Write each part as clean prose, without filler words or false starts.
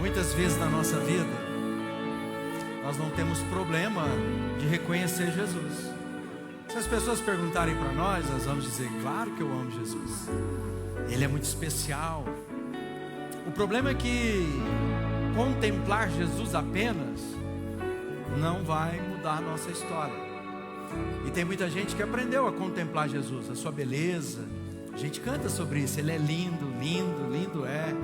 Muitas vezes na nossa vida, nós não temos problema de reconhecer Jesus. Se as pessoas perguntarem para nós vamos dizer, claro que eu amo Jesus. Ele é muito especial. O problema é que contemplar Jesus apenas não vai mudar a nossa história. E tem muita gente que aprendeu a contemplar Jesus, a sua beleza. A gente canta sobre isso, ele é lindo, lindo, lindo é.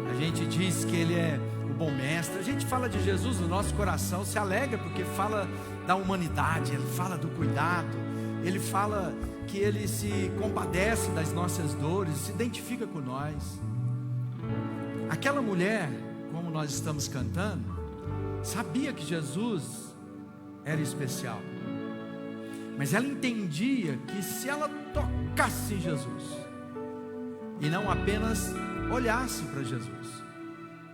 A gente diz que ele é o bom mestre. A gente fala de Jesus no nosso coração, se alegra porque fala da humanidade, ele fala do cuidado, ele fala que ele se compadece das nossas dores, se identifica com nós. Aquela mulher, como nós estamos cantando, sabia que Jesus era especial, mas ela entendia que se ela tocasse em Jesus e não apenas olhasse para Jesus,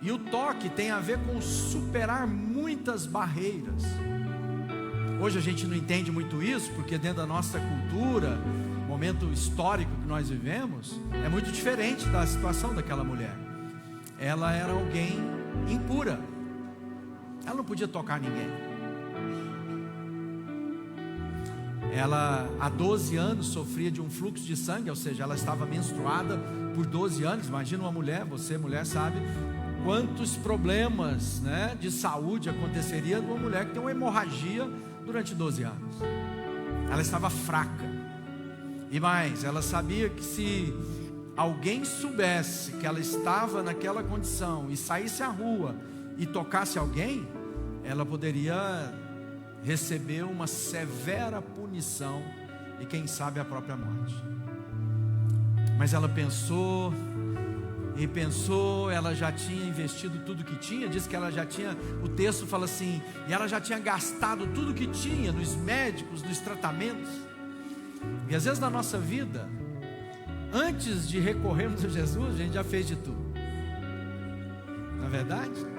e o toque tem a ver com superar muitas barreiras. Hoje a gente não entende muito isso, porque dentro da nossa cultura, momento histórico que nós vivemos, é muito diferente da situação daquela mulher. Ela era alguém impura, ela não podia tocar ninguém. Ela há 12 anos sofria de um fluxo de sangue, ou seja, ela estava menstruada por 12 anos. Imagina uma mulher, você mulher sabe quantos problemas, de saúde aconteceria numa mulher que tem uma hemorragia durante 12 anos. Ela estava fraca, e mais, ela sabia que se alguém soubesse que ela estava naquela condição e saísse à rua e tocasse alguém, ela poderia receber uma severa punição e quem sabe a própria morte. Mas ela pensou e pensou, ela já tinha investido tudo que tinha, diz que ela já tinha, o texto fala assim, e ela já tinha gastado tudo que tinha nos médicos, nos tratamentos. E às vezes na nossa vida, antes de recorrermos a Jesus, a gente já fez de tudo. Não é verdade?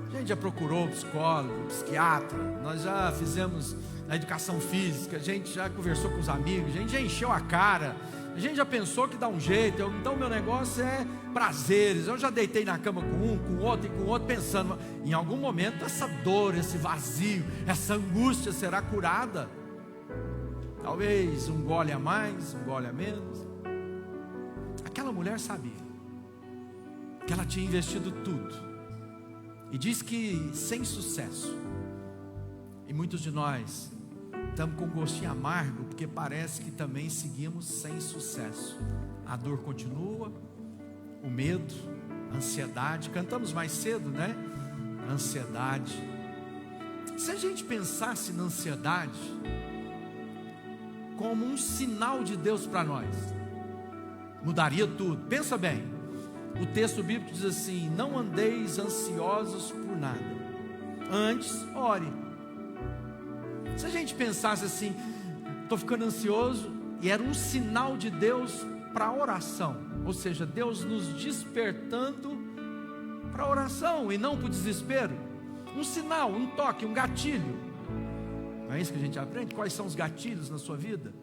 A gente já procurou psicólogo, psiquiatra, nós já fizemos a educação física, a gente já conversou com os amigos, a gente já encheu a cara, a gente já pensou que dá um jeito. Então meu negócio é prazeres. Eu já deitei na cama com um, com outro e com outro, pensando, em algum momento essa dor, esse vazio, essa angústia será curada. Talvez um gole a mais, um gole a menos. Aquela mulher sabia que ela tinha investido tudo, e diz que sem sucesso. E muitos de nós estamos com um gostinho amargo, porque parece que também seguimos sem sucesso. A dor continua, o medo, a ansiedade. Cantamos mais cedo, Ansiedade. Se a gente pensasse na ansiedade como um sinal de Deus para nós, mudaria tudo. Pensa bem, o texto bíblico diz assim: não andeis ansiosos por nada, antes ore. Se a gente pensasse assim, estou ficando ansioso, e era um sinal de Deus para a oração, ou seja, Deus nos despertando para a oração e não para o desespero. Um sinal, um toque, um gatilho. Não é isso que a gente aprende? Quais são os gatilhos na sua vida?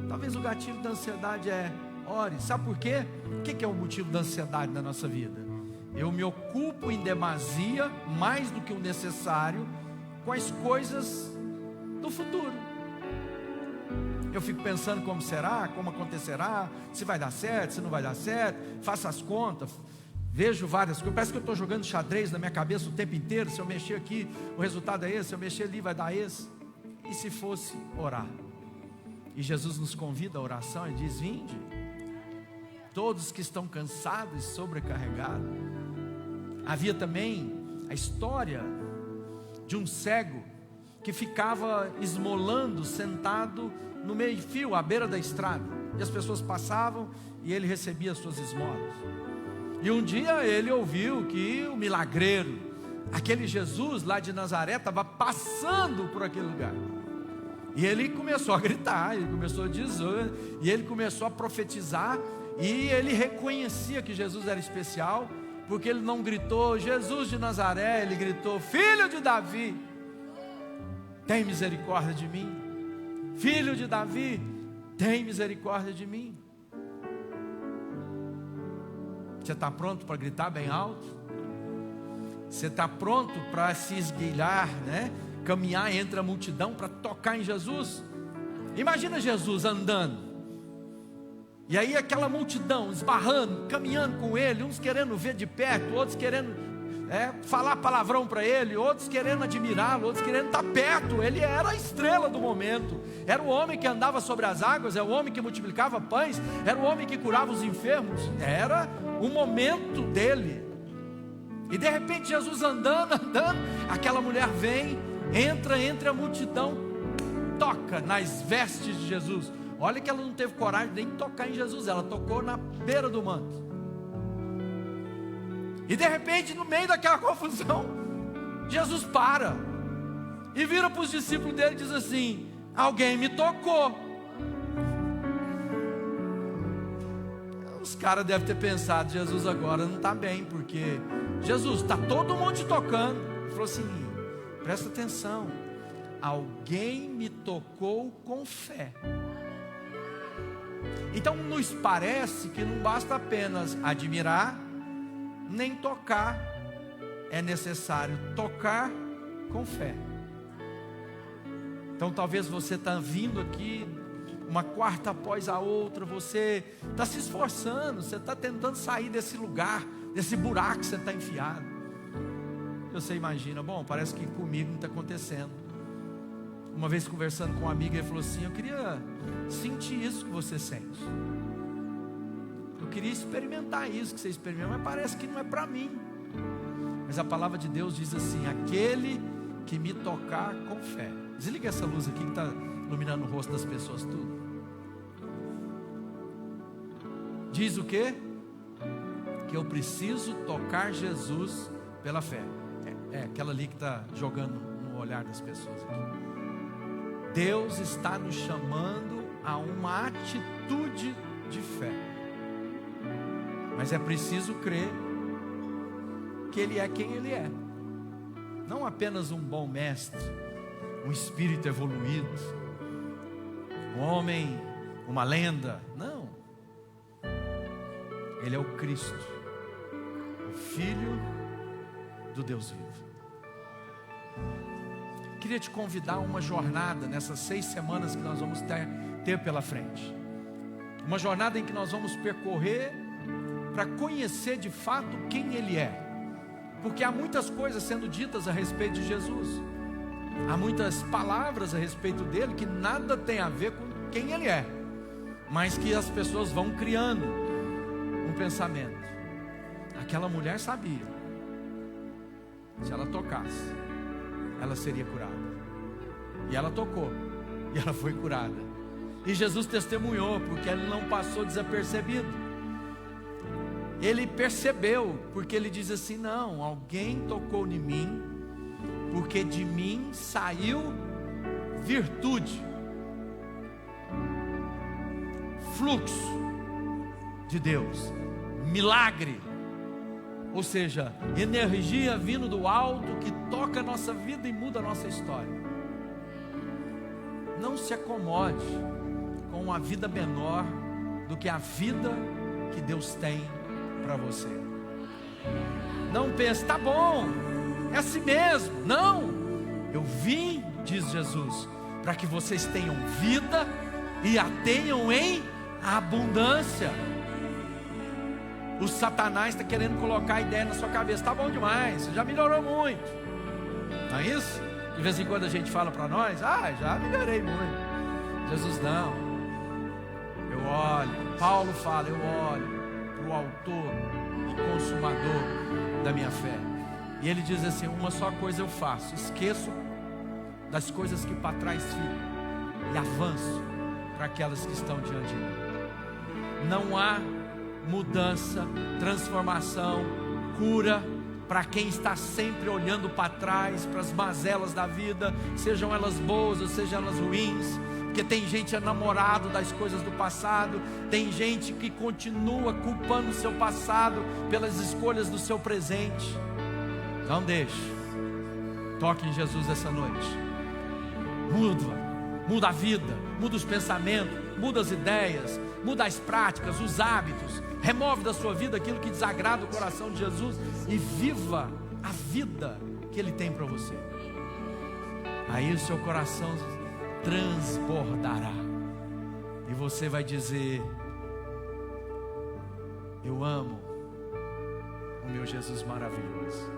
Talvez o gatilho da ansiedade é ore. Sabe por quê? O que é o motivo da ansiedade na nossa vida? Eu me ocupo em demasia, mais do que o necessário, com as coisas do futuro. Eu fico pensando como será, como acontecerá, se vai dar certo, se não vai dar certo, faço as contas, vejo várias coisas, parece que eu estou jogando xadrez na minha cabeça o tempo inteiro. Se eu mexer aqui, o resultado é esse, se eu mexer ali, vai dar esse. E se fosse orar? E Jesus nos convida à oração e diz: vinde, todos que estão cansados e sobrecarregados. Havia também a história de um cego que ficava esmolando, sentado no meio-fio, à beira da estrada, e as pessoas passavam e ele recebia as suas esmolas. E um dia ele ouviu que o milagreiro, aquele Jesus lá de Nazaré, estava passando por aquele lugar. E ele começou a gritar, ele começou a dizer, e ele começou a profetizar, e ele reconhecia que Jesus era especial, porque ele não gritou Jesus de Nazaré, ele gritou: filho de Davi, tem misericórdia de mim. Filho de Davi, tem misericórdia de mim. Você está pronto para gritar bem alto? Você está pronto para se esgueirar, né? Caminhar entre a multidão para tocar em Jesus? Imagina Jesus andando, e aí aquela multidão esbarrando, caminhando com ele, uns querendo ver de perto, outros querendo falar palavrão para ele, outros querendo admirá-lo, outros querendo estar perto. Ele era a estrela do momento, era o homem que andava sobre as águas, era o homem que multiplicava pães, era o homem que curava os enfermos, era o momento dele. E de repente Jesus andando, aquela mulher vem, entra entre a multidão, toca nas vestes de Jesus. Olha que ela não teve coragem nem de tocar em Jesus, ela tocou na beira do manto. E de repente, no meio daquela confusão, Jesus para e vira para os discípulos dele e diz assim: alguém me tocou. Os caras devem ter pensado: Jesus agora não está bem, porque Jesus, está todo mundo te tocando. Ele falou assim: presta atenção, alguém me tocou com fé. Então nos parece que não basta apenas admirar, nem tocar, é necessário tocar com fé. Então talvez você está vindo aqui uma quarta após a outra, você está se esforçando, você está tentando sair desse lugar, desse buraco que você está enfiado. Você imagina: bom, parece que comigo não está acontecendo. Uma vez conversando com uma amiga, ele falou assim: eu queria sentir isso que você sente, eu queria experimentar isso que você experimenta, mas parece que não é para mim. Mas a palavra de Deus diz assim: aquele que me tocar com fé. Desliga essa luz aqui que está iluminando o rosto das pessoas tudo. Diz o quê? Que eu preciso tocar Jesus pela fé. É aquela ali que está jogando no olhar das pessoas aqui. Deus está nos chamando a uma atitude de fé, mas é preciso crer que Ele é quem Ele é, não apenas um bom mestre, um espírito evoluído, um homem, uma lenda. Não, Ele é o Cristo, o Filho do Deus vivo. Queria te convidar a uma jornada nessas 6 semanas que nós vamos ter pela frente. Uma jornada em que nós vamos percorrer para conhecer de fato quem Ele é. Porque há muitas coisas sendo ditas a respeito de Jesus, há muitas palavras a respeito dele que nada tem a ver com quem Ele é, mas que as pessoas vão criando um pensamento. Aquela mulher sabia, se ela tocasse, ela seria curada. E ela tocou, e ela foi curada. E Jesus testemunhou, porque ele não passou desapercebido. Ele percebeu, porque ele diz assim: não, alguém tocou em mim, porque de mim saiu virtude, fluxo de Deus, milagre. Ou seja, energia vindo do alto que toca a nossa vida e muda a nossa história. Não se acomode com uma vida menor do que a vida que Deus tem para você. Não pense: tá bom, é assim mesmo. Não, eu vim, diz Jesus, para que vocês tenham vida e a tenham em abundância. O Satanás está querendo colocar a ideia na sua cabeça: tá bom demais, você já melhorou muito. Não é isso? De vez em quando a gente fala para nós: já melhorei muito. Jesus: não, eu olho. Paulo fala: eu olho para o autor e consumador da minha fé. E ele diz assim: uma só coisa eu faço, esqueço das coisas que para trás ficam e avanço para aquelas que estão diante de mim. Não há mudança, transformação, cura para quem está sempre olhando para trás, para as mazelas da vida, sejam elas boas ou sejam elas ruins. Porque tem gente enamorado das coisas do passado, tem gente que continua culpando o seu passado pelas escolhas do seu presente. Não deixe. Toque em Jesus essa noite. Muda a vida, muda os pensamentos, muda as ideias, muda as práticas, os hábitos. Remove da sua vida aquilo que desagrada o coração de Jesus e viva a vida que Ele tem para você. Aí o seu coração transbordará. E você vai dizer: eu amo o meu Jesus maravilhoso.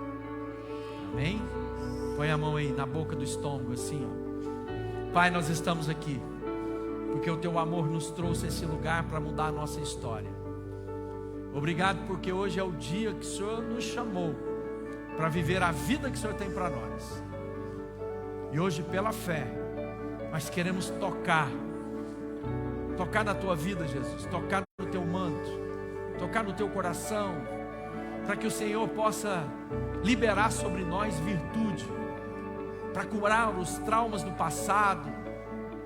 Amém? Põe a mão aí na boca do estômago assim, ó. Pai, nós estamos aqui porque o Teu amor nos trouxe a esse lugar para mudar a nossa história. Obrigado porque hoje é o dia que o Senhor nos chamou para viver a vida que o Senhor tem para nós. E hoje, pela fé, nós queremos tocar na Tua vida, Jesus, tocar no Teu manto, tocar no Teu coração, para que o Senhor possa liberar sobre nós virtude, para curar os traumas do passado,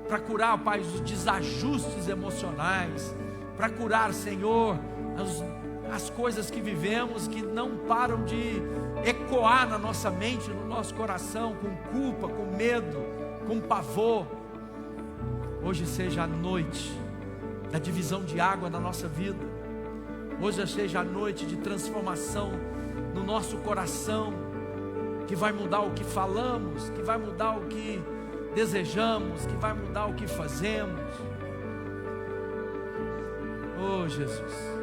para curar, Pai, os desajustes emocionais, para curar, Senhor, as coisas que vivemos que não param de ecoar na nossa mente, no nosso coração, com culpa, com medo, com pavor. Hoje seja a noite da divisão de água na nossa vida. Hoje seja a noite de transformação no nosso coração, que vai mudar o que falamos, que vai mudar o que desejamos, que vai mudar o que fazemos. Oh, Jesus.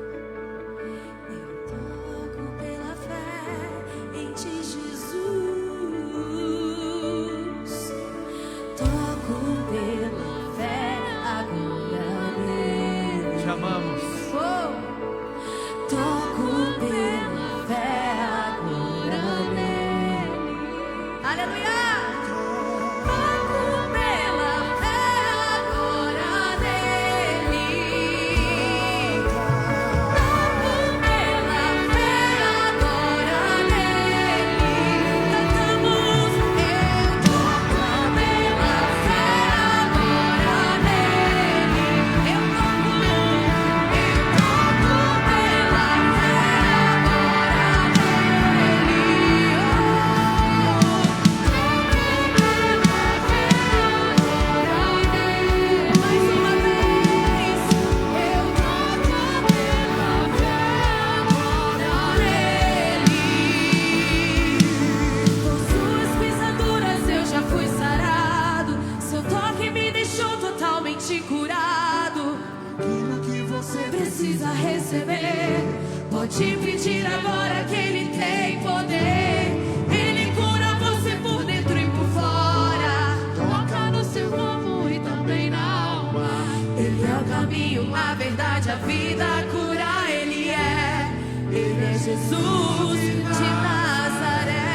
Pode pedir agora que Ele tem poder. Ele cura você por dentro e por fora. Toca no seu corpo e também na alma. Ele é o caminho, a verdade, a vida, a cura. Ele é Jesus de Nazaré.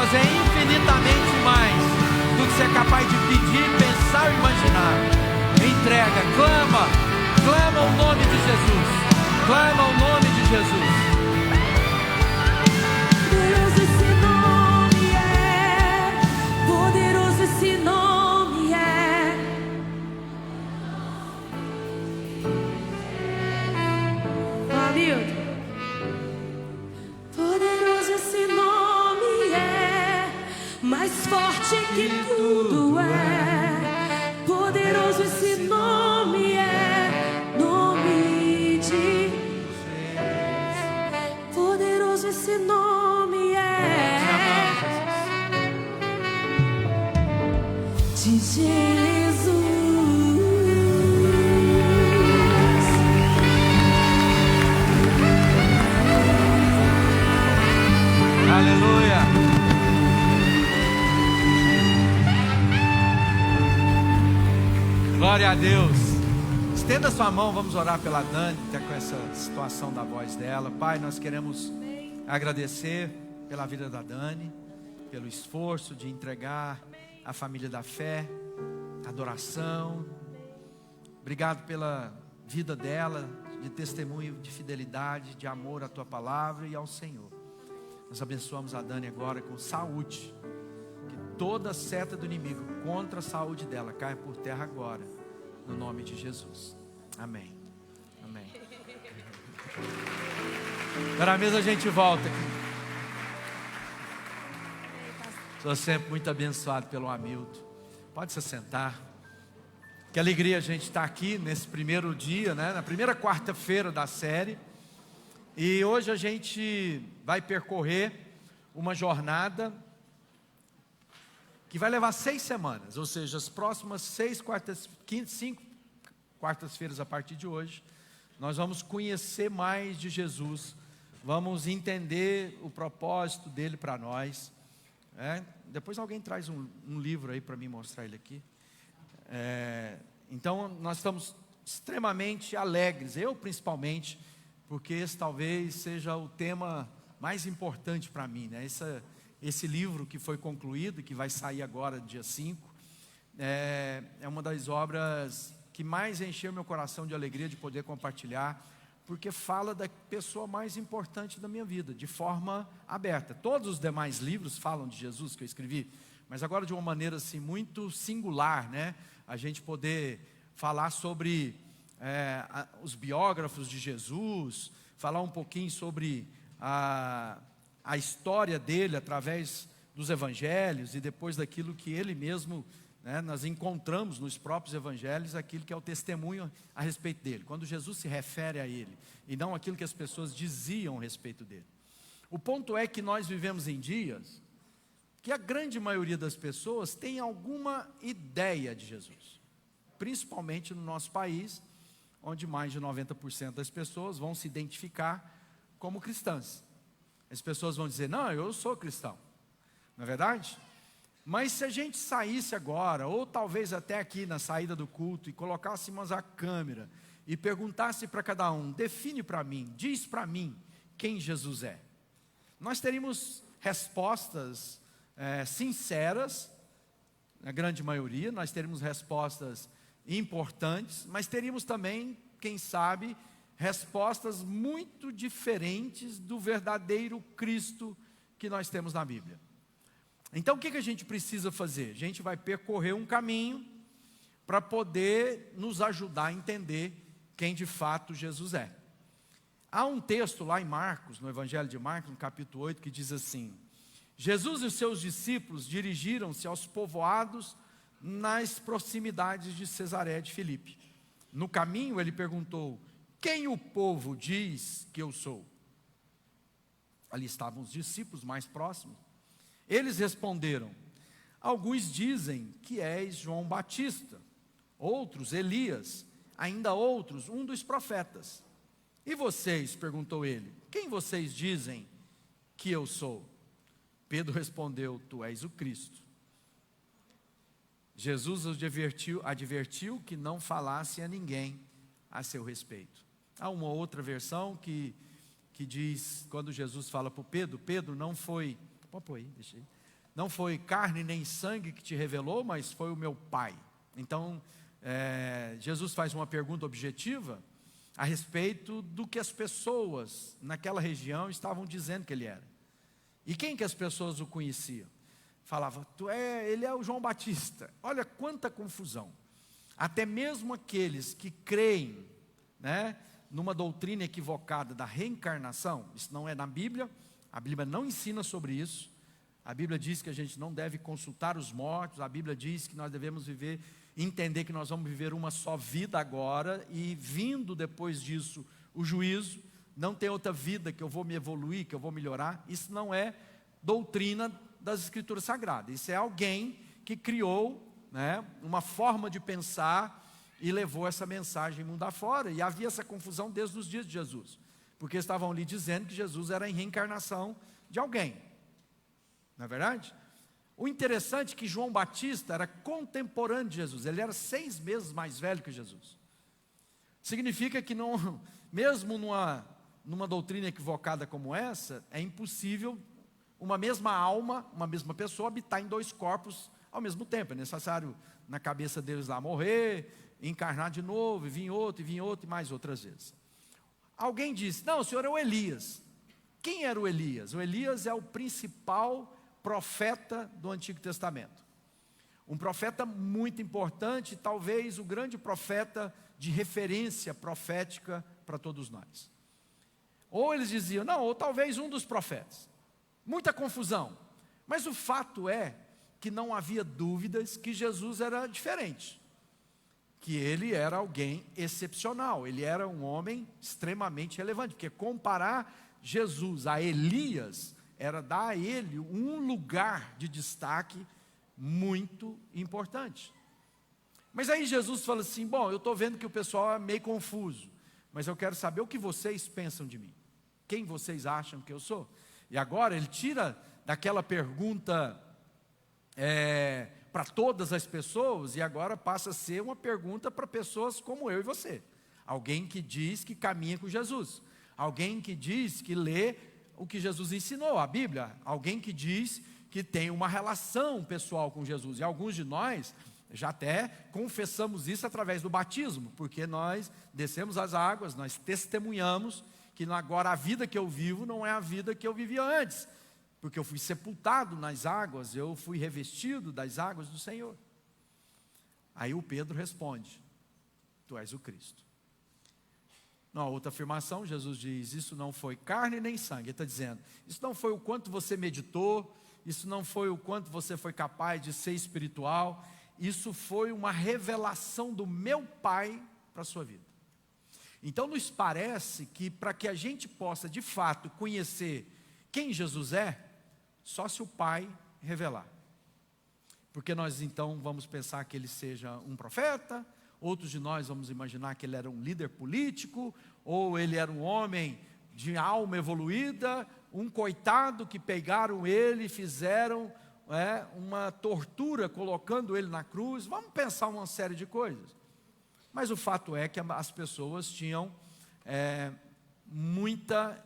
fazer infinitamente mais do que você é capaz de pedir, pensar ou imaginar. Entrega, clama o nome de Jesus. Clama o nome de Jesus. Poderoso esse nome é. Poderoso esse nome é. Hamilton. Poderoso esse nome é. Mais forte que tudo é. Poderoso esse nome é. Nome de. Poderoso esse nome é. De Jesus. Aleluia. Glória a Deus. Estenda sua mão, vamos orar pela Dani, até com essa situação da voz dela. Pai, nós queremos agradecer pela vida da Dani, pelo esforço de entregar a família da fé, adoração. Obrigado pela vida dela, de testemunho, de fidelidade, de amor à tua palavra e ao Senhor. Nós abençoamos a Dani agora com saúde. Que toda seta do inimigo contra a saúde dela caia por terra agora, no nome de Jesus. Amém. Amém. Para a mesa a gente volta aqui. Sou sempre muito abençoado pelo Hamilton. Pode se sentar. Que alegria a gente estar aqui nesse primeiro dia, né? Na primeira quarta-feira da série. E hoje a gente vai percorrer uma jornada que vai levar 6 semanas, ou seja, as próximas 5 quartas-feiras a partir de hoje, nós vamos conhecer mais de Jesus, vamos entender o propósito dele para nós. Depois alguém traz um livro aí para mim mostrar ele aqui. Então nós estamos extremamente alegres, eu principalmente, porque esse talvez seja o tema mais importante para mim, né? Esse livro que foi concluído, que vai sair agora dia 5, é uma das obras que mais encheu meu coração de alegria de poder compartilhar, porque fala da pessoa mais importante da minha vida, de forma aberta. Todos os demais livros falam de Jesus que eu escrevi, mas agora de uma maneira assim muito singular, né? A gente poder falar sobre os biógrafos de Jesus, falar um pouquinho sobre a história dele através dos evangelhos e depois daquilo que ele mesmo, né, nós encontramos nos próprios evangelhos, aquilo que é o testemunho a respeito dele, quando Jesus se refere a ele, e não aquilo que as pessoas diziam a respeito dele. O ponto é que nós vivemos em dias que a grande maioria das pessoas tem alguma ideia de Jesus, principalmente no nosso país, onde mais de 90% das pessoas vão se identificar como cristãs. As pessoas vão dizer, não, eu sou cristão, não é verdade? Mas se a gente saísse agora, ou talvez até aqui na saída do culto, e colocássemos a câmera, e perguntasse para cada um, define para mim, diz para mim quem Jesus é, nós teríamos respostas sinceras, na grande maioria, nós teríamos respostas importantes, mas teríamos também, quem sabe, respostas muito diferentes do verdadeiro Cristo que nós temos na Bíblia. Então o que a gente precisa fazer? A gente vai percorrer um caminho para poder nos ajudar a entender quem de fato Jesus é. Há um texto lá em Marcos, no Evangelho de Marcos, no capítulo 8, que diz assim: Jesus e os seus discípulos dirigiram-se aos povoados nas proximidades de Cesareia de Filipe. No caminho ele perguntou, quem o povo diz que eu sou? Ali estavam os discípulos mais próximos. Eles responderam, alguns dizem que és João Batista, outros Elias, ainda outros um dos profetas. E vocês, perguntou ele, quem vocês dizem que eu sou? Pedro respondeu, tu és o Cristo. Jesus os advertiu que não falasse a ninguém a seu respeito. Há uma outra versão que diz, quando Jesus fala para o Pedro, Pedro não foi, pode pôr aí, deixa aí. não foi carne nem sangue que te revelou, mas foi o meu Pai. Então, Jesus faz uma pergunta objetiva a respeito do que as pessoas naquela região estavam dizendo que ele era. E quem que as pessoas o conheciam? Falava, ele é o João Batista. Olha quanta confusão. Até mesmo aqueles que creem, né, numa doutrina equivocada da reencarnação, isso não é na Bíblia, a Bíblia não ensina sobre isso. A Bíblia diz que a gente não deve consultar os mortos, a Bíblia diz que nós devemos entender que nós vamos viver uma só vida agora, e vindo depois disso o juízo, não tem outra vida que eu vou me evoluir, que eu vou melhorar. Isso não é doutrina das Escrituras Sagradas, isso é alguém que criou, né, uma forma de pensar e levou essa mensagem mundo afora, e havia essa confusão desde os dias de Jesus, porque estavam ali dizendo que Jesus era a reencarnação de alguém, não é verdade? O interessante é que João Batista era contemporâneo de Jesus, ele era 6 meses mais velho que Jesus. Significa que não, mesmo numa doutrina equivocada como essa, é impossível uma mesma alma, uma mesma pessoa habitar em 2 corpos ao mesmo tempo. É necessário na cabeça deles lá morrer, encarnar de novo, e vir outro, e mais outras vezes. Alguém disse, não, o senhor é o Elias. Quem era o Elias? O Elias é o principal profeta do Antigo Testamento. Um profeta muito importante, talvez o grande profeta de referência profética para todos nós. Ou eles diziam, não, ou talvez um dos profetas. Muita confusão. Mas o fato é que não havia dúvidas que Jesus era diferente. Que ele era alguém excepcional. Ele era um homem extremamente relevante. Porque comparar Jesus a Elias era dar a ele um lugar de destaque muito importante. Mas aí Jesus fala assim, bom, eu estou vendo que o pessoal é meio confuso, mas eu quero saber o que vocês pensam de mim. Quem vocês acham que eu sou? E agora ele tira daquela pergunta para todas as pessoas, e agora passa a ser uma pergunta para pessoas como eu e você. Alguém que diz que caminha com Jesus. Alguém que diz que lê o que Jesus ensinou, a Bíblia. Alguém que diz que tem uma relação pessoal com Jesus. E alguns de nós já até confessamos isso através do batismo, porque nós descemos as águas, nós testemunhamos que agora a vida que eu vivo não é a vida que eu vivia antes, porque eu fui sepultado nas águas, eu fui revestido das águas do Senhor. Aí o Pedro responde, tu és o Cristo. Na outra afirmação, Jesus diz, isso não foi carne nem sangue. Ele está dizendo, isso não foi o quanto você meditou, isso não foi o quanto você foi capaz de ser espiritual, isso foi uma revelação do meu Pai para a sua vida. Então nos parece que para que a gente possa de fato conhecer quem Jesus é, só se o Pai revelar. Porque nós então vamos pensar que ele seja um profeta, outros de nós vamos imaginar que ele era um líder político, ou ele era um homem de alma evoluída, um coitado que pegaram ele e fizeram uma tortura colocando ele na cruz. Vamos pensar uma série de coisas. Mas o fato é que as pessoas tinham muita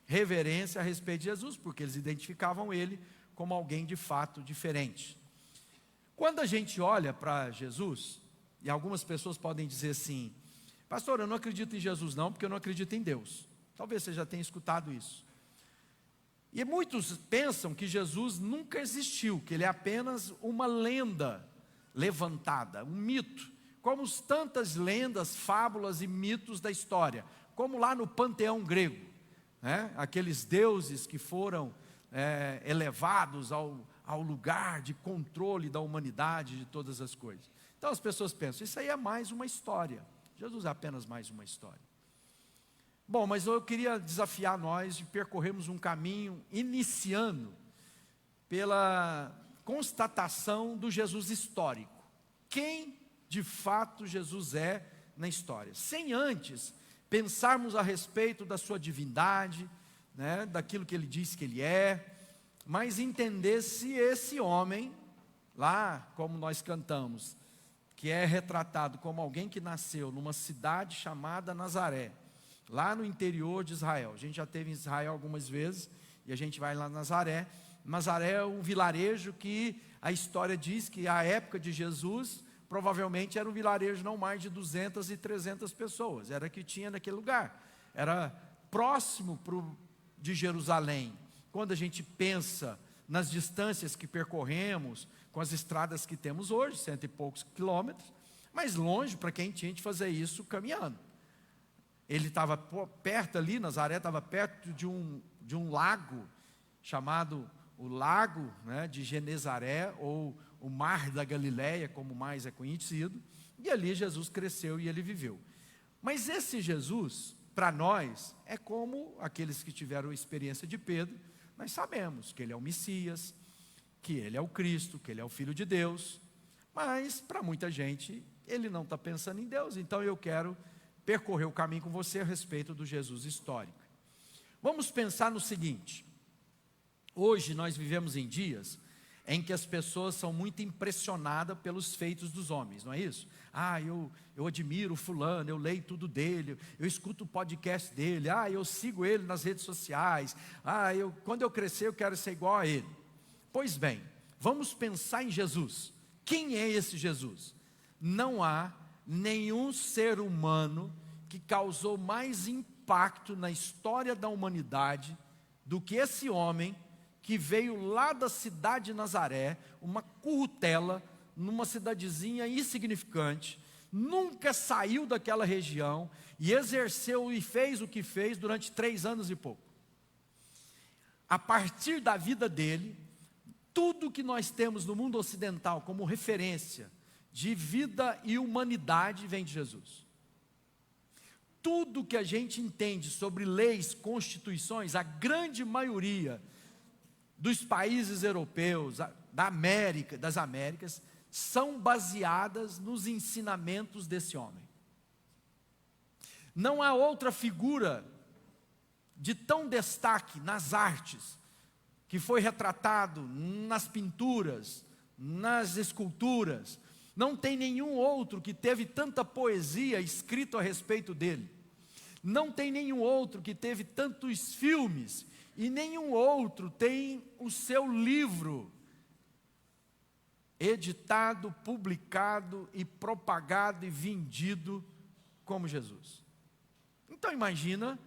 reverência a respeito de Jesus, porque eles identificavam ele como alguém de fato diferente. Quando a gente olha para Jesus, e algumas pessoas podem dizer assim, pastor, eu não acredito em Jesus não, porque eu não acredito em Deus. Talvez você já tenha escutado isso. E muitos pensam que Jesus nunca existiu, que ele é apenas uma lenda levantada, um mito, como tantas lendas, fábulas e mitos da história, como lá no panteão grego, né? Aqueles deuses que foram elevados ao lugar de controle da humanidade, de todas as coisas. Então as pessoas pensam, isso aí é mais uma história, Jesus é apenas mais uma história. Bom, mas eu queria desafiar nós de percorrermos um caminho iniciando pela constatação do Jesus histórico. Quem de fato Jesus é na história, sem antes pensarmos a respeito da sua divindade, né, daquilo que ele diz que ele é, mas entender se esse homem, lá como nós cantamos, que é retratado como alguém que nasceu numa cidade chamada Nazaré, lá no interior de Israel. A gente já esteve em Israel algumas vezes, e a gente vai lá em Nazaré, Nazaré é um vilarejo que a história diz que à época de Jesus, provavelmente era um vilarejo não mais de 200 e 300 pessoas, era o que tinha naquele lugar, era próximo de Jerusalém. Quando a gente pensa nas distâncias que percorremos, com as estradas que temos hoje, 100 e poucos quilômetros, mas longe para quem tinha de fazer isso caminhando. Ele estava perto ali, Nazaré estava perto de um lago, chamado o Lago, né, de Genezaré, ou o Mar da Galileia, como mais é conhecido, e ali Jesus cresceu e ele viveu. Mas esse Jesus, para nós, é como aqueles que tiveram a experiência de Pedro. Nós sabemos que ele é o Messias, que ele é o Cristo, que ele é o Filho de Deus, mas para muita gente, ele não está pensando em Deus. Então eu quero percorrer o caminho com você a respeito do Jesus histórico. Vamos pensar no seguinte: hoje nós vivemos em dias em que as pessoas são muito impressionadas pelos feitos dos homens, não é isso? Eu admiro fulano, eu leio tudo dele, eu escuto o podcast dele, eu sigo ele nas redes sociais, quando eu crescer eu quero ser igual a ele. Pois bem, vamos pensar em Jesus. Quem é esse Jesus? Não há nenhum ser humano que causou mais impacto na história da humanidade do que esse homem que veio lá da cidade de Nazaré, uma currutela, numa cidadezinha insignificante, nunca saiu daquela região e exerceu e fez o que fez durante 3 anos e pouco. A partir da vida dele, tudo que nós temos no mundo ocidental como referência de vida e humanidade vem de Jesus. Tudo que a gente entende sobre leis, constituições, a grande maioria dos países europeus, das Américas, são baseadas nos ensinamentos desse homem. Não há outra figura de tão destaque nas artes, que foi retratado nas pinturas, nas esculturas. Não tem nenhum outro que teve tanta poesia escrito a respeito dele. Não tem nenhum outro que teve tantos filmes, e nenhum outro tem o seu livro editado, publicado e propagado e vendido como Jesus. Então imagina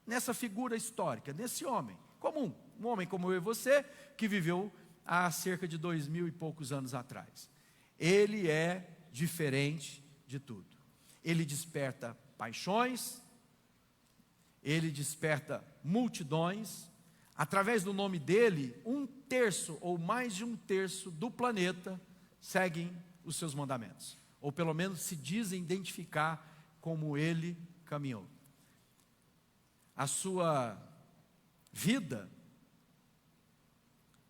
nessa figura histórica, nesse homem comum, um homem como eu e você, que viveu há cerca de 2000 e poucos anos atrás. Ele é diferente de tudo. Ele desperta paixões, ele desperta multidões. Através do nome dele, 1/3 ou mais de 1/3 do planeta seguem os seus mandamentos, ou pelo menos se dizem identificar como ele caminhou. A sua vida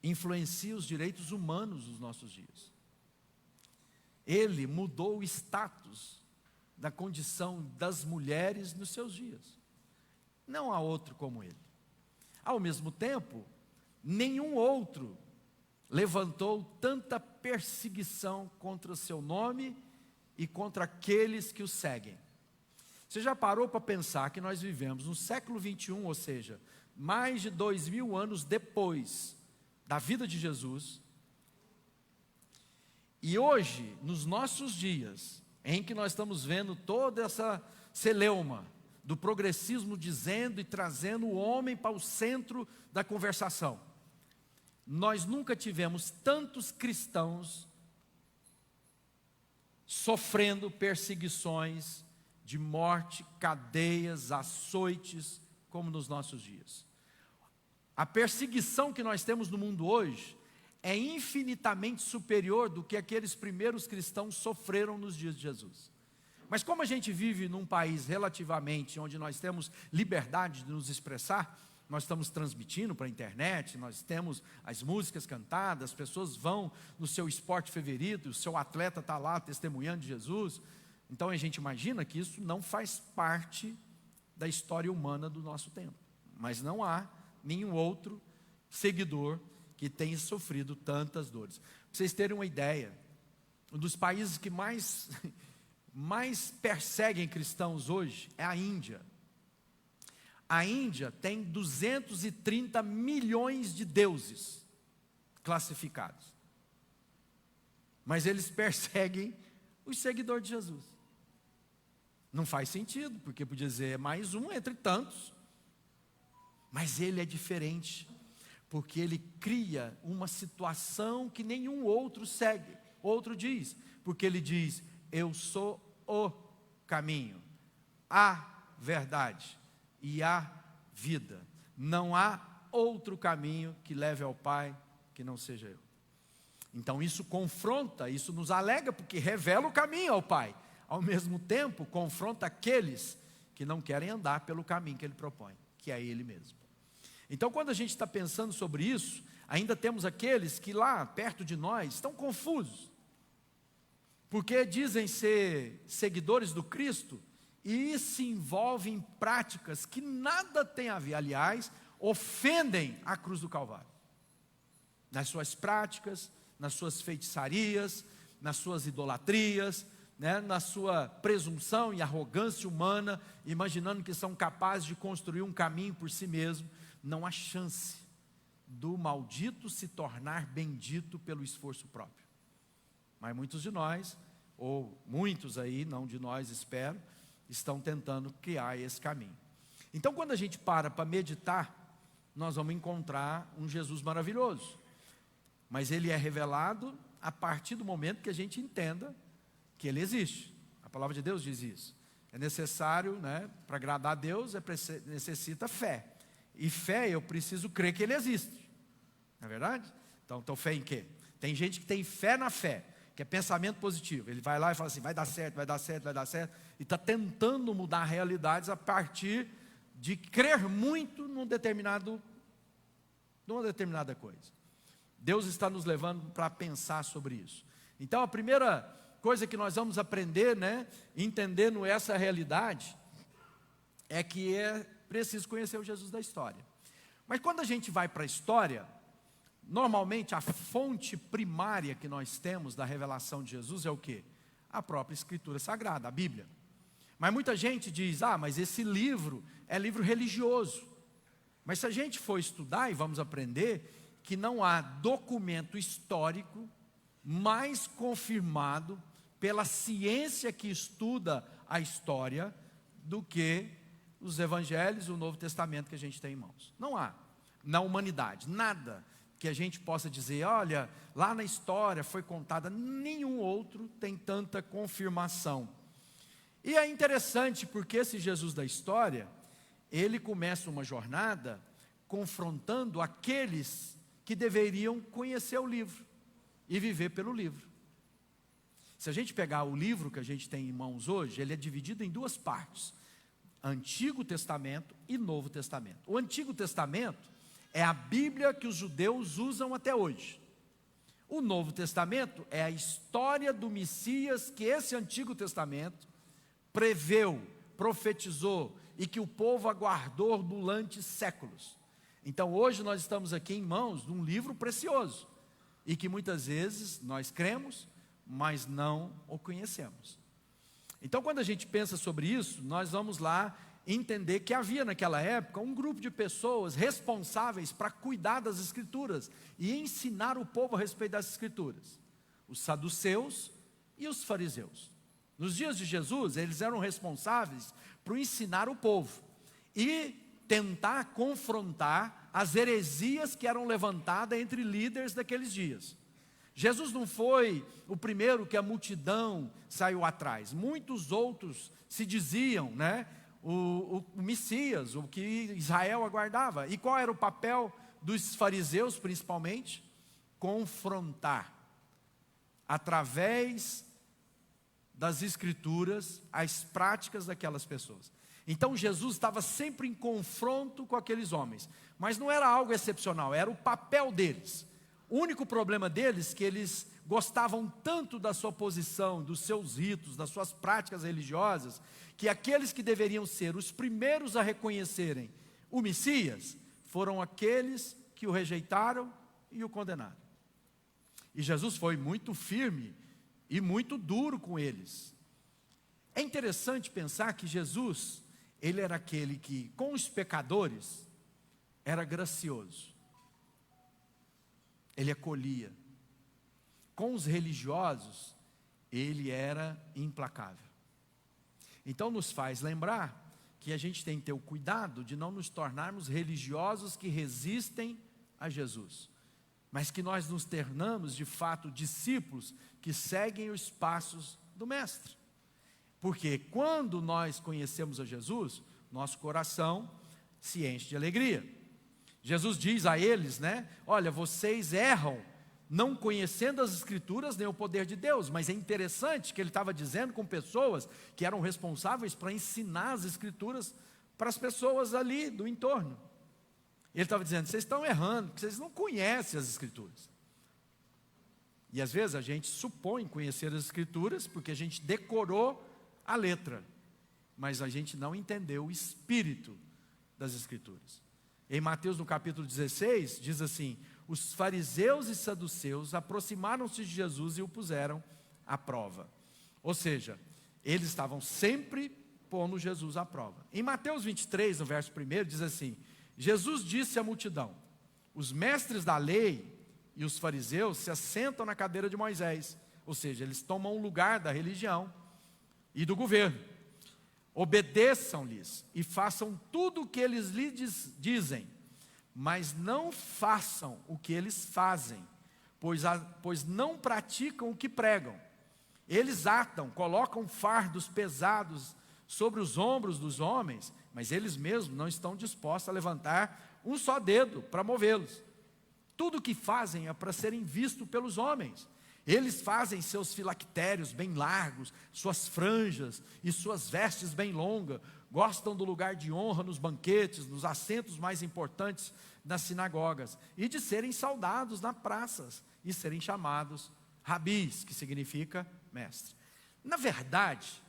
influencia os direitos humanos dos nossos dias. Ele mudou o status da condição das mulheres nos seus dias. Não há outro como ele. Ao mesmo tempo, nenhum outro levantou tanta perseguição contra o seu nome e contra aqueles que o seguem. Você já parou para pensar que nós vivemos no século 21, ou seja, mais de 2000 anos depois da vida de Jesus, e hoje, nos nossos dias, em que nós estamos vendo toda essa celeuma do progressismo dizendo e trazendo o homem para o centro da conversação, nós nunca tivemos tantos cristãos sofrendo perseguições de morte, cadeias, açoites, como nos nossos dias. A perseguição que nós temos no mundo hoje é infinitamente superior do que aqueles primeiros cristãos sofreram nos dias de Jesus. Mas como a gente vive num país relativamente onde nós temos liberdade de nos expressar, nós estamos transmitindo para a internet, nós temos as músicas cantadas, as pessoas vão no seu esporte favorito, o seu atleta está lá testemunhando de Jesus. Então a gente imagina que isso não faz parte da história humana do nosso tempo. Mas não há nenhum outro seguidor que tenha sofrido tantas dores. Para vocês terem uma ideia, um dos países que mais perseguem cristãos hoje é a Índia. A Índia tem 230 milhões de deuses. classificados. Mas eles perseguem os seguidores de Jesus. Não faz sentido, porque podia dizer, é mais um entre tantos. Mas ele é diferente, porque ele cria uma situação que nenhum outro segue. Outro diz, porque ele diz, eu sou o caminho, a verdade e a vida. Não há outro caminho que leve ao Pai que não seja eu. Então isso confronta, isso nos alega, porque revela o caminho ao Pai. Ao mesmo tempo, confronta aqueles que não querem andar pelo caminho que ele propõe, que é ele mesmo. Então, quando a gente está pensando sobre isso, ainda temos aqueles que lá perto de nós estão confusos, porque dizem ser seguidores do Cristo e se envolvem em práticas que nada tem a ver, aliás, ofendem a cruz do Calvário. Nas suas práticas, nas suas feitiçarias, nas suas idolatrias, na sua presunção e arrogância humana, imaginando que são capazes de construir um caminho por si mesmo. Não há chance do maldito se tornar bendito pelo esforço próprio. Mas muitos de nós, ou muitos aí, não de nós, espero, estão tentando criar esse caminho. Então, quando a gente para meditar, nós vamos encontrar um Jesus maravilhoso. Mas ele é revelado a partir do momento que a gente entenda que ele existe. A palavra de Deus diz isso. É necessário, para agradar a Deus, necessita fé. E fé, eu preciso crer que ele existe. Não é verdade? Então fé em quê? Tem gente que tem fé na fé, que é pensamento positivo. Ele vai lá e fala assim, vai dar certo, vai dar certo, vai dar certo. E está tentando mudar realidades a partir de crer muito numa determinada coisa. Deus está nos levando para pensar sobre isso. Então a primeira coisa que nós vamos aprender, entendendo essa realidade, é que é preciso conhecer o Jesus da história. Mas quando a gente vai para a história, normalmente a fonte primária que nós temos da revelação de Jesus é o quê? A própria Escritura Sagrada, a Bíblia. Mas muita gente diz, mas esse livro é livro religioso. Mas se a gente for estudar e vamos aprender que não há documento histórico mais confirmado pela ciência que estuda a história do que os evangelhos e o Novo Testamento que a gente tem em mãos. Não há, na humanidade, nada que a gente possa dizer, olha, lá na história foi contada, nenhum outro tem tanta confirmação. E é interessante porque esse Jesus da história, ele começa uma jornada confrontando aqueles que deveriam conhecer o livro e viver pelo livro. Se a gente pegar o livro que a gente tem em mãos hoje, ele é dividido em duas partes: Antigo Testamento e Novo Testamento. O Antigo Testamento é a Bíblia que os judeus usam até hoje. O Novo Testamento é a história do Messias que esse Antigo Testamento preveu, profetizou e que o povo aguardou durante séculos. Então hoje nós estamos aqui em mãos de um livro precioso e que muitas vezes nós cremos, mas não o conhecemos. Então quando a gente pensa sobre isso, nós vamos lá entender que havia naquela época um grupo de pessoas responsáveis para cuidar das Escrituras e ensinar o povo a respeito das Escrituras: os saduceus e os fariseus. Nos dias de Jesus, eles eram responsáveis por ensinar o povo e tentar confrontar as heresias que eram levantadas entre líderes daqueles dias. Jesus não foi o primeiro que a multidão saiu atrás. Muitos outros se diziam, o Messias, o que Israel aguardava. E qual era o papel dos fariseus, principalmente? Confrontar, através das Escrituras, as práticas daquelas pessoas. Então Jesus estava sempre em confronto com aqueles homens, mas não era algo excepcional, era o papel deles. O único problema deles é que eles gostavam tanto da sua posição, dos seus ritos, das suas práticas religiosas, que aqueles que deveriam ser os primeiros a reconhecerem o Messias, foram aqueles que o rejeitaram e o condenaram. E Jesus foi muito firme e muito duro com eles. É interessante pensar que Jesus, ele era aquele que, com os pecadores, era gracioso. ele acolhia. Com os religiosos, ele era implacável. Então nos faz lembrar que a gente tem que ter o cuidado de não nos tornarmos religiosos que resistem a Jesus, mas que nós nos tornamos de fato discípulos que seguem os passos do Mestre. Porque quando nós conhecemos a Jesus, nosso coração se enche de alegria. Jesus diz a eles, né? Olha, vocês erram não conhecendo as Escrituras nem o poder de Deus. Mas é interessante que ele estava dizendo com pessoas que eram responsáveis para ensinar as Escrituras para as pessoas ali do entorno. Ele estava dizendo, vocês estão errando, porque vocês não conhecem as Escrituras. E às vezes a gente supõe conhecer as Escrituras porque a gente decorou a letra, mas a gente não entendeu o espírito das Escrituras. Em Mateus, no capítulo 16, diz assim: os fariseus e saduceus aproximaram-se de Jesus e o puseram à prova. Ou seja, eles estavam sempre pondo Jesus à prova. Em Mateus 23, no verso 1, diz assim: Jesus disse à multidão: os mestres da lei e os fariseus se assentam na cadeira de Moisés. Ou seja, eles tomam o lugar da religião e do governo. Obedeçam-lhes e façam tudo o que eles lhes dizem, mas não façam o que eles fazem, pois não praticam o que pregam. Eles atam, colocam fardos pesados sobre os ombros dos homens, mas eles mesmos não estão dispostos a levantar um só dedo para movê-los. Tudo o que fazem é para serem vistos pelos homens. Eles fazem seus filactérios bem largos, suas franjas e suas vestes bem longas, gostam do lugar de honra nos banquetes, nos assentos mais importantes nas sinagogas, e de serem saudados nas praças, e serem chamados rabis, que significa mestre. Na verdade,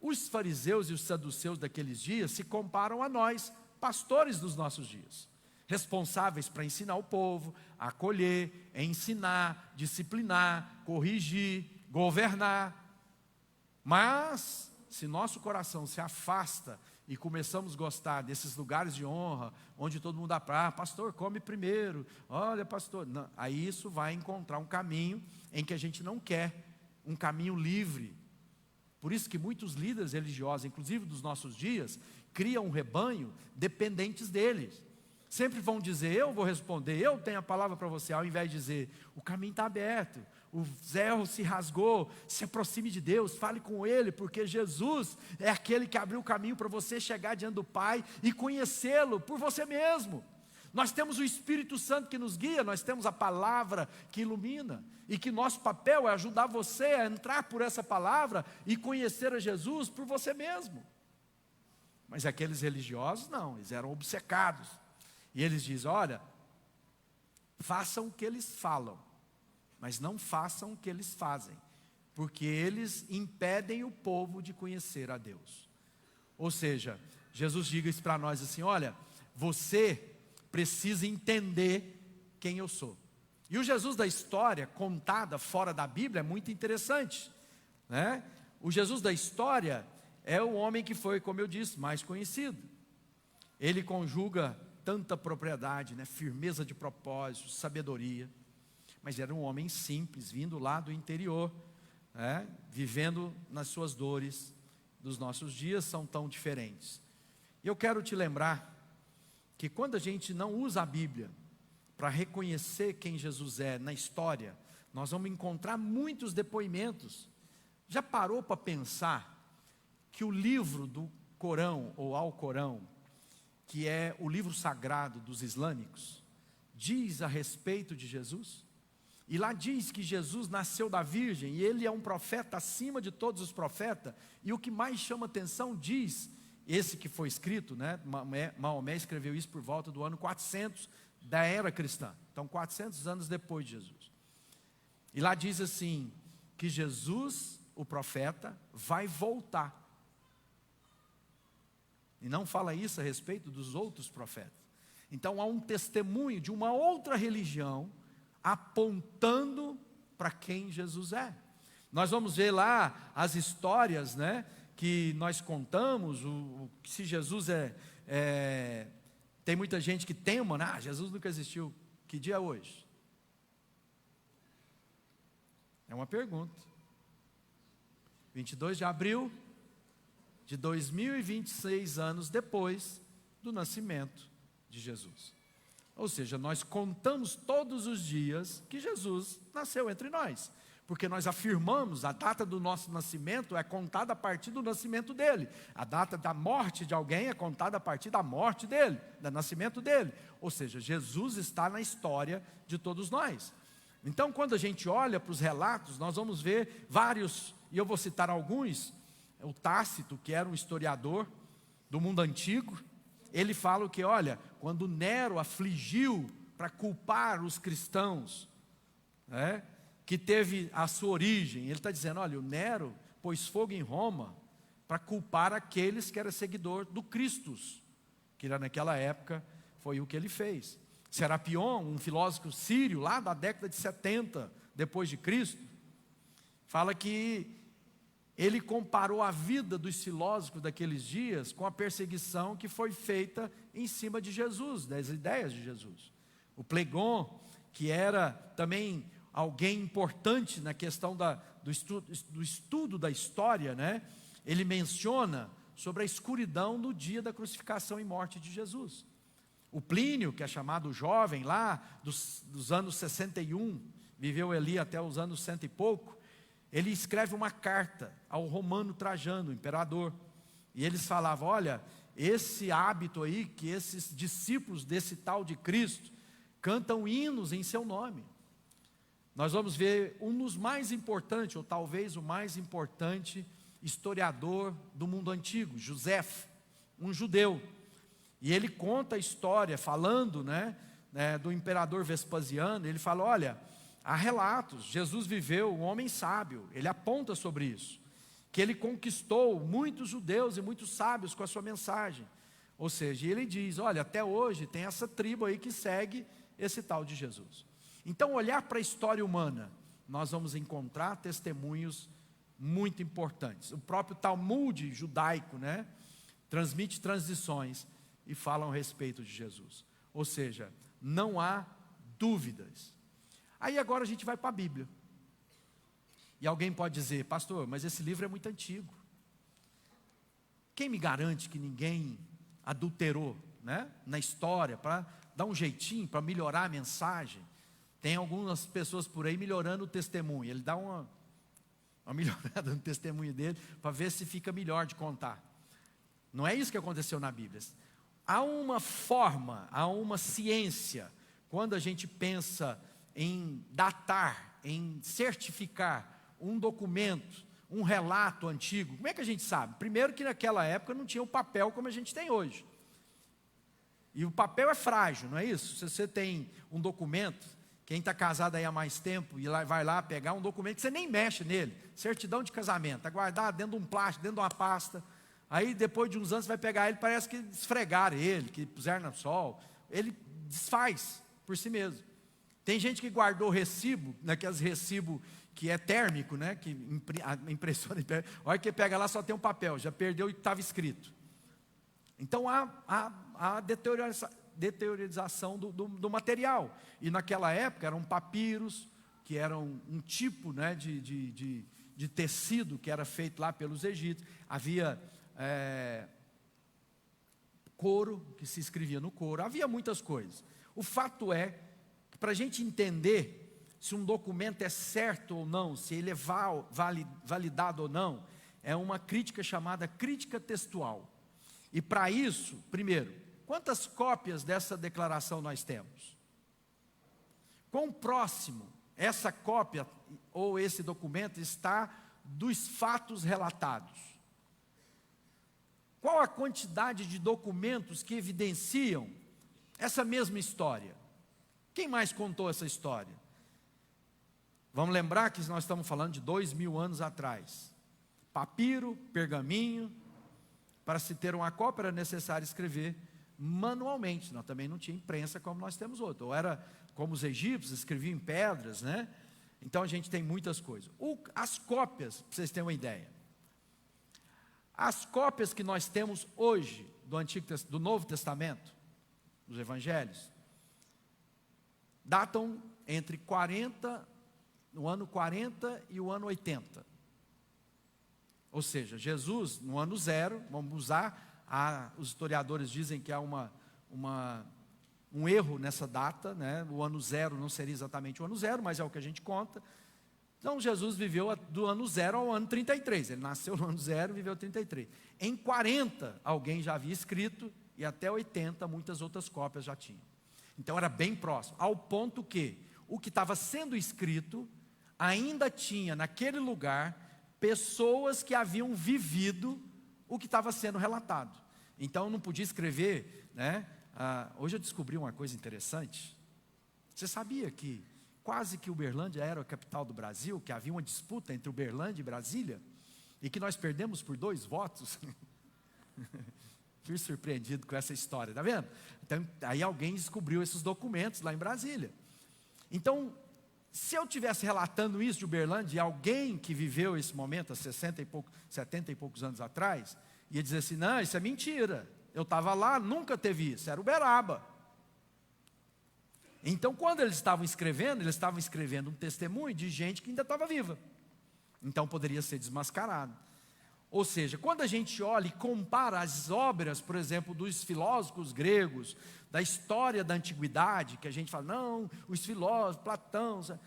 os fariseus e os saduceus daqueles dias se comparam a nós, pastores dos nossos dias, responsáveis para ensinar o povo, acolher, ensinar, disciplinar, corrigir, governar. Mas, se nosso coração se afasta e começamos a gostar desses lugares de honra, onde todo mundo dá para, pastor, come primeiro, olha pastor, não, aí isso vai encontrar um caminho em que a gente não quer, um caminho livre. Por isso que muitos líderes religiosos, inclusive dos nossos dias, criam um rebanho dependentes deles. Sempre vão dizer, eu vou responder, eu tenho a palavra para você, ao invés de dizer, o caminho está aberto, o véu se rasgou, se aproxime de Deus, fale com Ele, porque Jesus é aquele que abriu o caminho para você chegar diante do Pai e conhecê-lo por você mesmo. Nós temos o Espírito Santo que nos guia, nós temos a palavra que ilumina, e que nosso papel é ajudar você a entrar por essa palavra e conhecer a Jesus por você mesmo. Mas aqueles religiosos não, eles eram obcecados. E eles dizem, olha, façam o que eles falam, mas não façam o que eles fazem, porque eles impedem o povo de conhecer a Deus. Ou seja, Jesus diz isso para nós assim, olha, você precisa entender quem eu sou. E o Jesus da história, contada fora da Bíblia, é muito interessante, né? O Jesus da história é o homem que foi, como eu disse, mais conhecido. Ele conjuga tanta propriedade, né? Firmeza de propósito, sabedoria, mas era um homem simples, vindo lá do interior, né? Vivendo nas suas dores. Dos nossos dias são tão diferentes. E eu quero te lembrar que quando a gente não usa a Bíblia para reconhecer quem Jesus é na história, nós vamos encontrar muitos depoimentos. Já parou para pensar que o livro do Corão ou Alcorão, que é o livro sagrado dos islâmicos, diz a respeito de Jesus? E lá diz que Jesus nasceu da virgem, e ele é um profeta acima de todos os profetas, e o que mais chama atenção diz, esse que foi escrito, né? Maomé escreveu isso por volta do ano 400 da era cristã, então 400 anos depois de Jesus. E lá diz assim, que Jesus, o profeta, vai voltar. E não fala isso a respeito dos outros profetas. Então há um testemunho de uma outra religião apontando para quem Jesus é. Nós vamos ver lá as histórias, né, que nós contamos, se Jesus tem muita gente que tema, Jesus nunca existiu. Que dia é hoje? É uma pergunta. 22 de abril de 2026 anos depois do nascimento de Jesus. Ou seja, nós contamos todos os dias que Jesus nasceu entre nós, porque nós afirmamos a data do nosso nascimento é contada a partir do nascimento dele, a data da morte de alguém é contada a partir da morte dele, do nascimento dele. Ou seja, Jesus está na história de todos nós. Então, quando a gente olha para os relatos, nós vamos ver vários, e eu vou citar alguns. O Tácito, que era um historiador do mundo antigo, ele fala que, olha, quando Nero afligiu para culpar os cristãos, que teve a sua origem, ele está dizendo, olha, o Nero pôs fogo em Roma para culpar aqueles que eram seguidor do Cristo, que naquela época foi o que ele fez. Serapion, um filósofo sírio, lá da década de 70 depois de Cristo, fala que ele comparou a vida dos filósofos daqueles dias com a perseguição que foi feita em cima de Jesus, das ideias de Jesus. O Plegon, que era também alguém importante na questão do estudo da história, ele menciona sobre a escuridão no dia da crucificação e morte de Jesus. O Plínio, que é chamado jovem lá dos anos 61, viveu ali até os anos 100 e pouco, ele escreve uma carta ao Romano Trajano, imperador, e eles falavam, olha, esse hábito aí, que esses discípulos desse tal de Cristo, cantam hinos em seu nome. Nós vamos ver um dos mais importantes, ou talvez o mais importante historiador do mundo antigo, Josefo, um judeu, e ele conta a história, falando do imperador Vespasiano, ele fala, olha, há relatos, Jesus viveu um homem sábio, ele aponta sobre isso, que ele conquistou muitos judeus e muitos sábios com a sua mensagem. Ou seja, ele diz, olha, até hoje tem essa tribo aí que segue esse tal de Jesus. Então, olhar para a história humana, nós vamos encontrar testemunhos muito importantes. O próprio Talmud judaico, transmite transições e falam a respeito de Jesus. Ou seja, não há dúvidas. Aí agora a gente vai para a Bíblia. E alguém pode dizer, pastor, mas esse livro é muito antigo. Quem me garante que ninguém adulterou, na história, para dar um jeitinho, para melhorar a mensagem? Tem algumas pessoas por aí melhorando o testemunho. Ele dá uma melhorada no testemunho dele, para ver se fica melhor de contar. Não é isso que aconteceu na Bíblia. Há uma forma, há uma ciência, quando a gente pensa em datar, em certificar um documento, um relato antigo. Como é que a gente sabe? Primeiro que naquela época não tinha o papel como a gente tem hoje. E o papel é frágil, não é isso? Se você tem um documento, quem está casado aí há mais tempo e vai lá pegar um documento que você nem mexe nele, certidão de casamento, está guardado dentro de um plástico, dentro de uma pasta. Aí depois de uns anos você vai pegar ele, parece que esfregaram ele, que puseram no sol. Ele desfaz por si mesmo. Tem gente que guardou recibo, naqueles recibos que é térmico, que a impressora, olha que pega lá só tem um papel, já perdeu e estava escrito. Então há deteriorização do material. E naquela época eram papiros, que eram um tipo de tecido que era feito lá pelos egípcios. Havia couro, que se escrevia no couro, havia muitas coisas. O fato é que para a gente entender se um documento é certo ou não, se ele é validado ou não, é uma crítica chamada crítica textual. E para isso, primeiro, quantas cópias dessa declaração nós temos? Quão próximo essa cópia ou esse documento está dos fatos relatados? Qual a quantidade de documentos que evidenciam essa mesma história? Quem mais contou essa história? Vamos lembrar que nós estamos falando de 2000 anos atrás. Papiro, pergaminho, para se ter uma cópia era necessário escrever manualmente. Nós também não tinha imprensa como nós temos hoje. Ou era como os egípcios, escreviam em pedras, Então a gente tem muitas coisas. As cópias, para vocês terem uma ideia. As cópias que nós temos hoje do Novo Testamento, dos Evangelhos, datam entre 40 no ano 40 e o ano 80. Ou seja, Jesus no ano 0, vamos usar, os historiadores dizem que há um erro nessa data, né? O ano 0 não seria exatamente o ano 0, mas é o que a gente conta. Então Jesus viveu do ano 0 ao ano 33, ele nasceu no ano 0 e viveu 33. Em 40 alguém já havia escrito, e até 80 muitas outras cópias já tinham. Então era bem próximo, ao ponto que o que estava sendo escrito ainda tinha naquele lugar pessoas que haviam vivido o que estava sendo relatado. Então não podia escrever, né? Hoje eu descobri uma coisa interessante. Você sabia que quase que Uberlândia era a capital do Brasil, que havia uma disputa entre Uberlândia e Brasília, e que nós perdemos por 2 votos? Fui surpreendido com essa história, está vendo? Então, aí alguém descobriu esses documentos lá em Brasília. Então, se eu estivesse relatando isso de Uberlândia, e alguém que viveu esse momento há 70 e poucos anos atrás, ia dizer assim, não, isso é mentira, eu estava lá, nunca teve isso, era Uberaba. Então, quando eles estavam escrevendo um testemunho de gente que ainda estava viva. Então, poderia ser desmascarado. Ou seja, quando a gente olha e compara as obras, por exemplo, dos filósofos gregos, da história da antiguidade, que a gente fala, não, os filósofos, Platão, o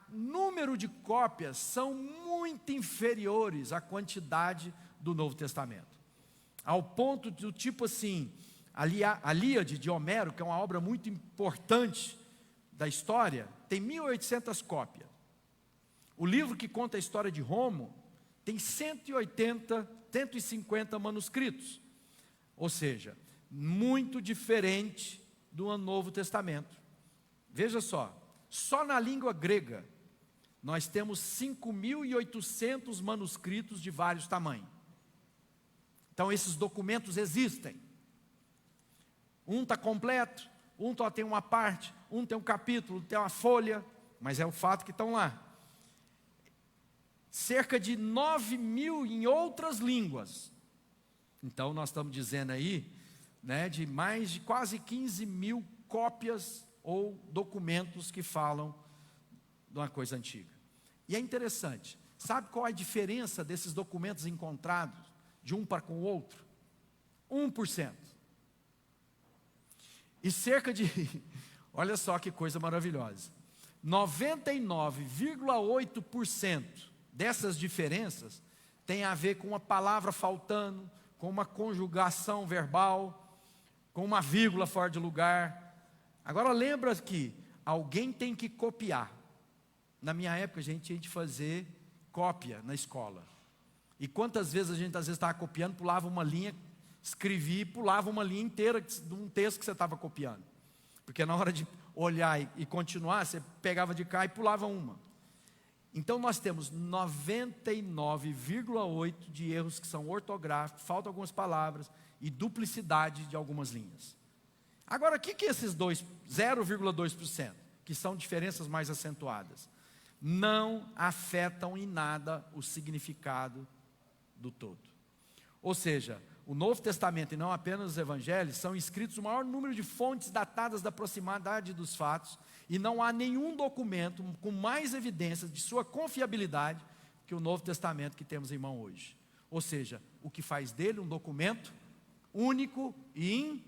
número de cópias são muito inferiores à quantidade do Novo Testamento. Ao ponto do tipo assim, a Ilíade de Homero, que é uma obra muito importante da história, tem 1.800 cópias. O livro que conta a história de Roma tem 150 manuscritos. Ou seja, muito diferente do Novo Testamento. Veja só na língua grega, nós temos 5.800 manuscritos de vários tamanhos. Então esses documentos existem. Um está completo, um só tem uma parte, um tem um capítulo, tem uma folha, mas é o fato que estão lá. Cerca de 9.000 em outras línguas. Então nós estamos dizendo aí, né, de mais de quase 15.000 cópias ou documentos que falam de uma coisa antiga. E é interessante, sabe qual é a diferença desses documentos encontrados de um para com o outro? 1%. E cerca de, olha só que coisa maravilhosa, 99,8% dessas diferenças tem a ver com uma palavra faltando, com uma conjugação verbal, com uma vírgula fora de lugar. Agora lembra que alguém tem que copiar. Na minha época a gente tinha de fazer cópia na escola. E quantas vezes a gente às vezes estava copiando, pulava uma linha, escrevia e pulava uma linha inteira de um texto que você estava copiando. Porque na hora de olhar e continuar, você pegava de cá e pulava uma. Então nós temos 99,8% de erros que são ortográficos, faltam algumas palavras e duplicidade de algumas linhas. Agora, o que é esses 0,2%, que são diferenças mais acentuadas? Não afetam em nada o significado do todo. Ou seja, o Novo Testamento e não apenas os Evangelhos são escritos o maior número de fontes datadas da proximidade dos fatos, e não há nenhum documento com mais evidências de sua confiabilidade que o Novo Testamento que temos em mão hoje. Ou seja, o que faz dele um documento único e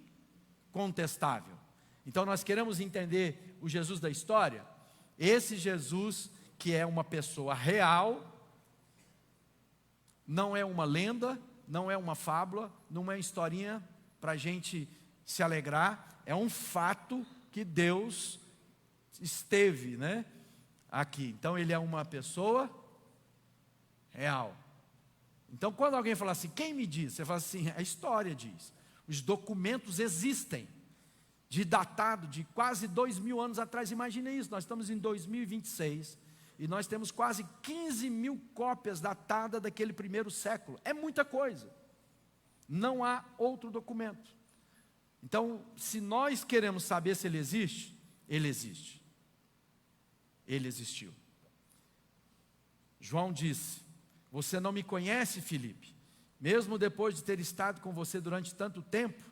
incontestável. Então nós queremos entender o Jesus da história, esse Jesus que é uma pessoa real, não é uma lenda, não é uma fábula, não é uma historinha para a gente se alegrar, é um fato que Deus esteve, né, aqui. Então ele é uma pessoa real. Então quando alguém fala assim, quem me diz? Você fala assim, a história diz. Os documentos existem, datado de quase 2.000 anos atrás. Imagina isso, nós estamos em 2026 e nós temos quase 15.000 cópias datadas daquele primeiro século. É muita coisa. Não há outro documento. Então, se nós queremos saber se ele existe, ele existe. Ele existiu. João disse, você não me conhece, Filipe, mesmo depois de ter estado com você durante tanto tempo,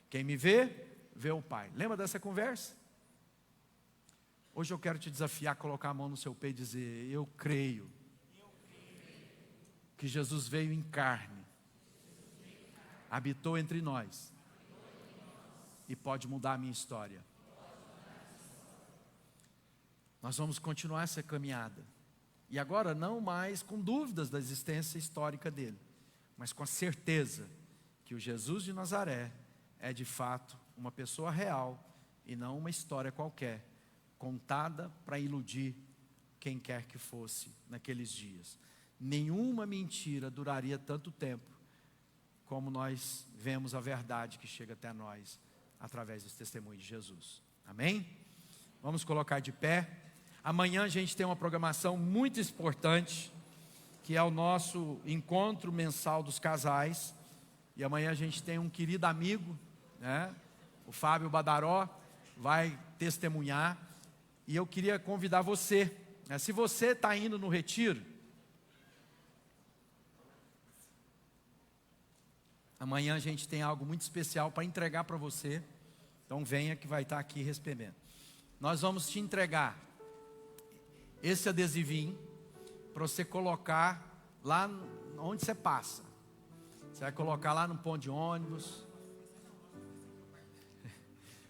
quem me vê, vê o Pai. Lembra dessa conversa? Hoje eu quero te desafiar a colocar a mão no seu peito e dizer: eu creio que Jesus veio em carne, habitou entre nós e pode mudar a minha história. Nós vamos continuar essa caminhada. E agora não mais com dúvidas da existência histórica dele, mas com a certeza que o Jesus de Nazaré é de fato uma pessoa real e não uma história qualquer, contada para iludir quem quer que fosse naqueles dias. Nenhuma mentira duraria tanto tempo como nós vemos a verdade que chega até nós através desse testemunho de Jesus. Amém? Vamos colocar de pé. Amanhã a gente tem uma programação muito importante, que é o nosso encontro mensal dos casais. E amanhã a gente tem um querido amigo, né? O Fábio Badaró vai testemunhar. E eu queria convidar você, né? Se você está indo no retiro, amanhã a gente tem algo muito especial para entregar para você. Então venha que vai estar aqui recebendo. Nós vamos te entregar esse adesivinho para você colocar lá onde você passa. Você vai colocar lá no ponto de ônibus.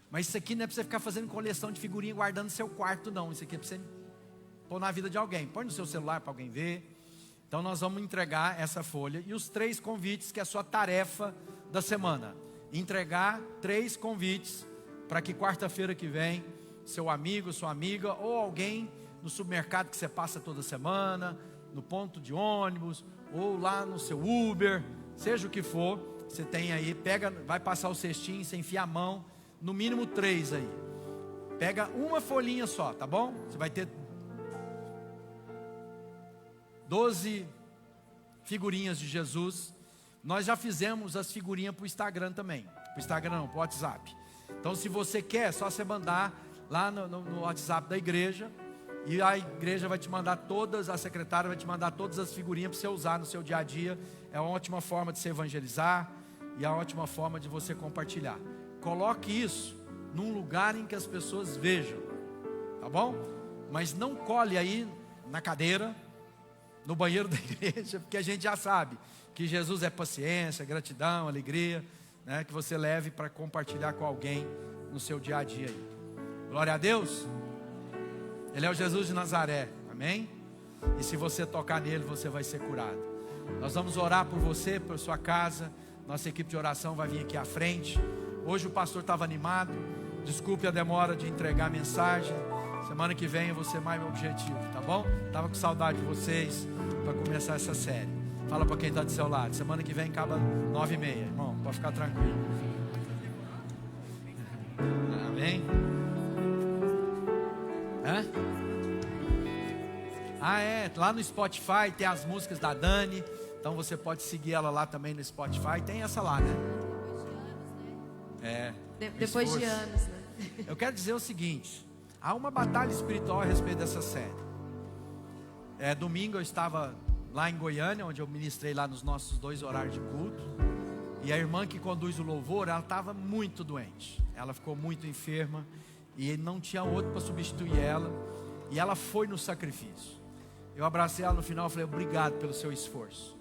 Mas isso aqui não é para você ficar fazendo coleção de figurinha e guardando no seu quarto, não. Isso aqui é para você pôr na vida de alguém. Põe no seu celular para alguém ver. Então nós vamos entregar essa folha e os 3 convites, que é a sua tarefa da semana. Entregar 3 convites para que quarta-feira que vem, seu amigo, sua amiga ou alguém no supermercado que você passa toda semana, no ponto de ônibus, ou lá no seu Uber, seja o que for, você tem aí, pega, vai passar o cestinho, você enfia a mão, no mínimo 3 aí. Pega uma folhinha só, tá bom? Você vai ter 12 figurinhas de Jesus. Nós já fizemos as figurinhas para o Instagram também. Para o Instagram não, para o WhatsApp. Então se você quer, é só você mandar lá no WhatsApp da igreja. E a igreja vai te mandar todas, a secretária vai te mandar todas as figurinhas para você usar no seu dia a dia. É uma ótima forma de se evangelizar e é uma ótima forma de você compartilhar. Coloque isso num lugar em que as pessoas vejam, tá bom? Mas não colhe aí na cadeira, no banheiro da igreja, porque a gente já sabe que Jesus é paciência, gratidão, alegria, né? Que você leve para compartilhar com alguém no seu dia a dia aí. Glória a Deus. Ele é o Jesus de Nazaré, amém? E se você tocar nele, você vai ser curado. Nós vamos orar por você, por sua casa. Nossa equipe de oração vai vir aqui à frente. Hoje o pastor estava animado. Desculpe a demora de entregar a mensagem. Semana que vem eu vou ser mais objetivo, tá bom? Estava com saudade de vocês para começar essa série. Fala para quem está do seu lado. Semana que vem acaba 9h30, irmão. Pode ficar tranquilo. Amém? Lá no Spotify tem as músicas da Dani. Então você pode seguir ela lá também no Spotify. Tem essa lá, né? Depois de anos, né? Eu quero dizer o seguinte: há uma batalha espiritual a respeito dessa série. Domingo eu estava lá em Goiânia, onde eu ministrei lá nos nossos 2 horários de culto. E a irmã que conduz o louvor, ela estava muito doente. Ela ficou muito enferma. E não tinha outro para substituir ela. E ela foi no sacrifício. Eu abracei ela no final e falei: obrigado pelo seu esforço.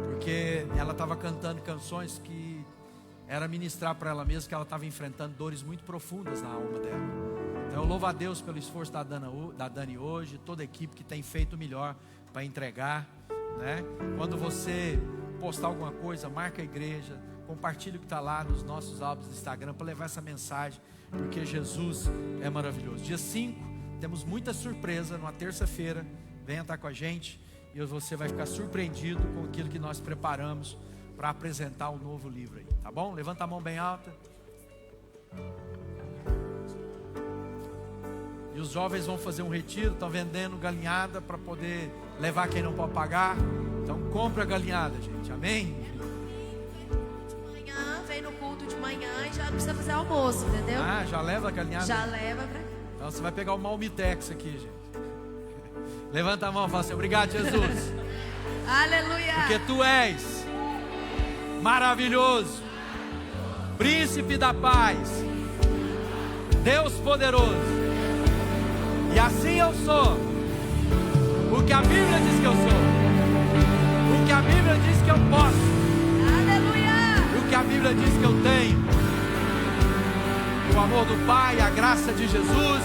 Porque ela estava cantando canções que era ministrar para ela mesma, que ela estava enfrentando dores muito profundas na alma dela. Então eu louvo a Deus pelo esforço da Dani hoje, toda a equipe que tem feito o melhor para entregar, né? Quando você postar alguma coisa, marca a igreja, compartilhe o que está lá nos nossos álbuns do Instagram para levar essa mensagem, porque Jesus é maravilhoso. Dia 5, temos muita surpresa, numa terça-feira. Venha estar com a gente e você vai ficar surpreendido com aquilo que nós preparamos para apresentar um novo livro aí, tá bom? Levanta a mão bem alta. E os jovens vão fazer um retiro, estão vendendo galinhada para poder levar quem não pode pagar. Então compra a galinhada, gente, amém? De manhã, vem no culto de manhã e já não precisa fazer almoço, entendeu? Já leva a galinhada? Já leva para cá. Então você vai pegar o Malmitex aqui, gente. Levanta a mão e fala assim: obrigado, Jesus. Aleluia. Porque tu és maravilhoso, príncipe da paz, Deus poderoso, E assim eu sou o que a Bíblia diz que eu sou, o que a Bíblia diz que eu posso, Aleluia. o que a Bíblia diz que eu tenho. Que o amor do Pai, a graça de Jesus,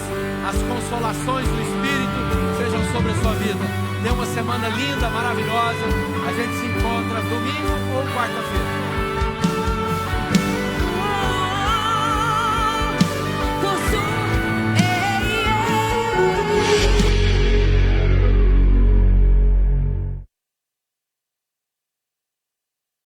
as consolações do Espírito sejam sobre a sua vida. Tenha uma semana linda, maravilhosa. A gente se encontra domingo ou quarta-feira.